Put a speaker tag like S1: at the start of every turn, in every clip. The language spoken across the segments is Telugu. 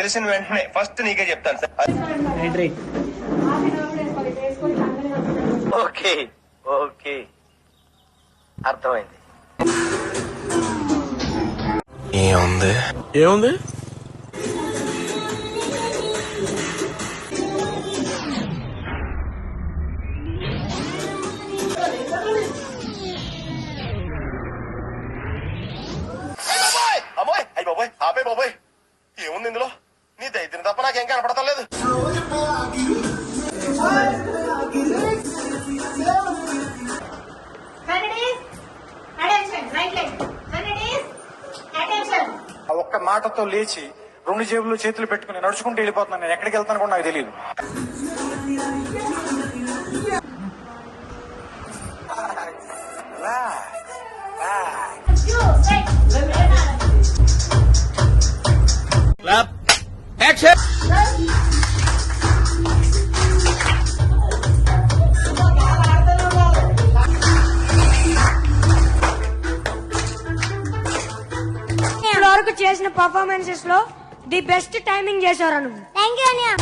S1: తెలిసిన వెంటనే ఫస్ట్ నీకే చెప్తాను సార్. ఓకే ఓకే అర్థమైంది. ఏముంది
S2: ఏముంది
S1: అమ్మాయి అయ్యి బాబోయ్ ఆపే బాబోయ్, ఏముంది ఇందులో? నీ దైత్యం తప్ప నాకేం కనపడతా లేదు.
S3: ఒక్క మాటతో లేచి 2 జేబులు చేతులు పెట్టుకుని నడుచుకుంటూ వెళ్ళిపోతున్నాను. నేను ఎక్కడికి వెళ్తాను కూడా నాకు తెలియదు.
S2: యాక్షన్.
S4: ఇప్పటివరకు చేసిన పర్ఫార్మెన్సెస్ లో ది బెస్ట్ టైమింగ్ చేశారు నువ్వు. థ్యాంక్ యూ అనియా.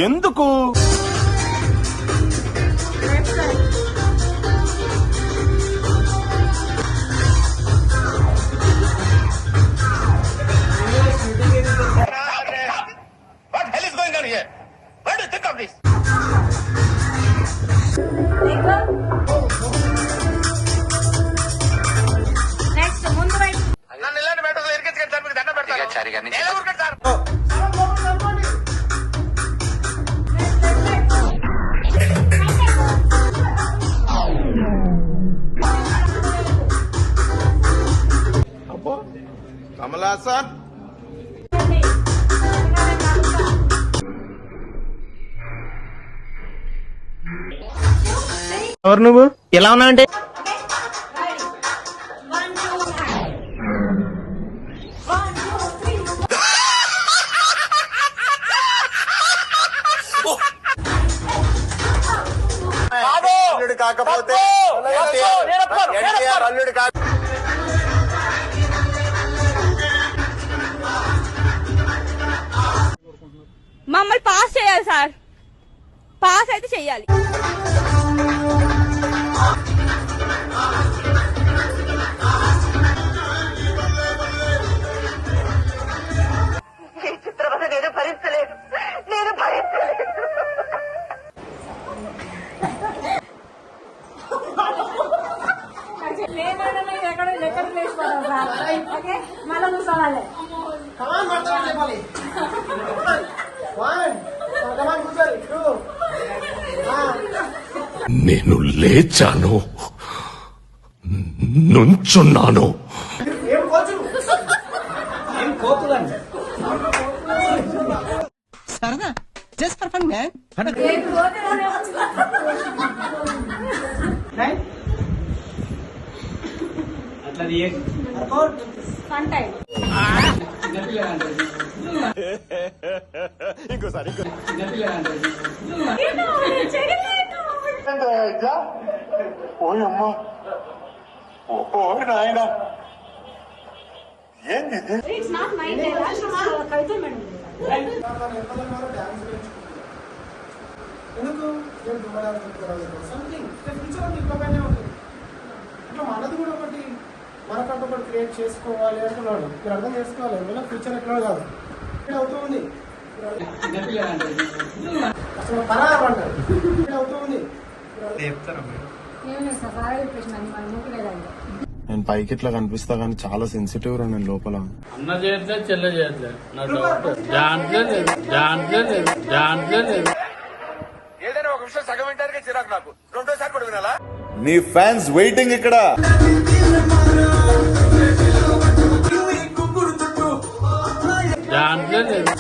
S2: ఎందుకు
S1: What hell is going on here? What do you think of this?
S4: Next ముందు వైపు
S1: నన్ను ఇలాంటి మ్యాటర్స్ ఇరికించకండి సార్, మీకు దండం పెడతాను. ఎలా ఊరుకోండి సార్.
S2: కమలా సార్
S5: ఎవరు నువ్వు ఎలా ఉన్నా అంటే
S1: అల్లుడు కాకపోతే అల్లుడు కాక
S6: మమ్మల్ని పాస్ చేయాలి సార్, పాస్ అయితే చెయ్యాలి.
S7: ఈ చిత్రవద నేను భరించలేదు, నేను భరించలేదు.
S2: నేను లేచాను, నుంచున్నాను.
S5: సరదా జస్ట్ ఫర్ ఫన్ మ్యాన్.
S1: ఇంకోసారి ఓయమ్మా ఓ నాయన ఏంది ఇది?
S4: It's not my Kavitha madam.
S3: ఎందుకు సంథింగ్ ఫ్యూచర్ ఇంకోనే ఉంటుంది. ఇట్లా మనది కూడా ఒకటి మనకంటూ ఒకటి క్రియేట్ చేసుకోవాలి అంటున్నాడు. మీరు అర్థం చేసుకోవాలి, ఏమైనా ఫ్యూచర్ ఎక్కడ కాదు ఇక్కడ అవుతుంది. అసలు పరారు అంటారు ఇక్కడ అవుతుంది.
S8: నేను పైకి ఇట్లా కనిపిస్తా కానీ చాలా సెన్సిటివ్ రా నేను లోపల.
S9: అన్న చేయట్లేదు, చెల్ల చేయట్లేదు, నా డౌట్ జాన్సే లేదు.
S1: ఏదైనా ఒక విషయం సగం వింటానికి చిరాకు నాకు, రెండోసారి కూడా వినాలా?
S8: నీ ఫ్యాన్స్ వెయిటింగ్ ఇక్కడ.
S9: జాన్సే లేదు.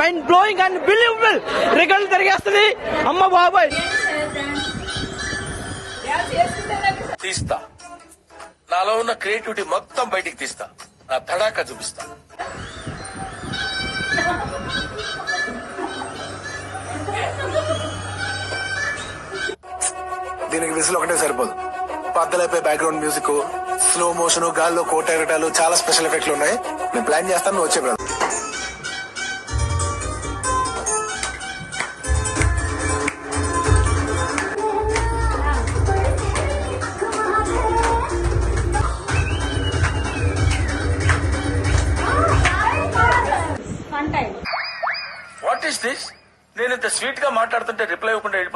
S5: మైండ్ బ్లోయింగ్ అండ్ బిలీవబుల్ రికల్ తిరిగేస్తుంది అమ్మ బాబాయ్.
S2: తీస్తా, నాలో ఉన్న క్రియేటివిటీ మొత్తం బయటికి తీస్తా, నా తడాకా చూపిస్తా.
S1: దీనికి విసులు ఒకటే సరిపోదు. పద్దలైపోయి బ్యాక్గ్రౌండ్ మ్యూజిక్, స్లో మోషన్, గాల్లో కోట ఎగటాలు, చాలా స్పెషల్ ఎఫెక్ట్లు ఉన్నాయి. నేను ప్లాన్ చేస్తాను, నువ్వు వచ్చే brother.
S6: Fun time.
S2: What is this? నేను ఇంత స్వీట్ గా మాట్లాడుతుంటే రిప్లై ఇవ్వకుండా వెళ్ళిపో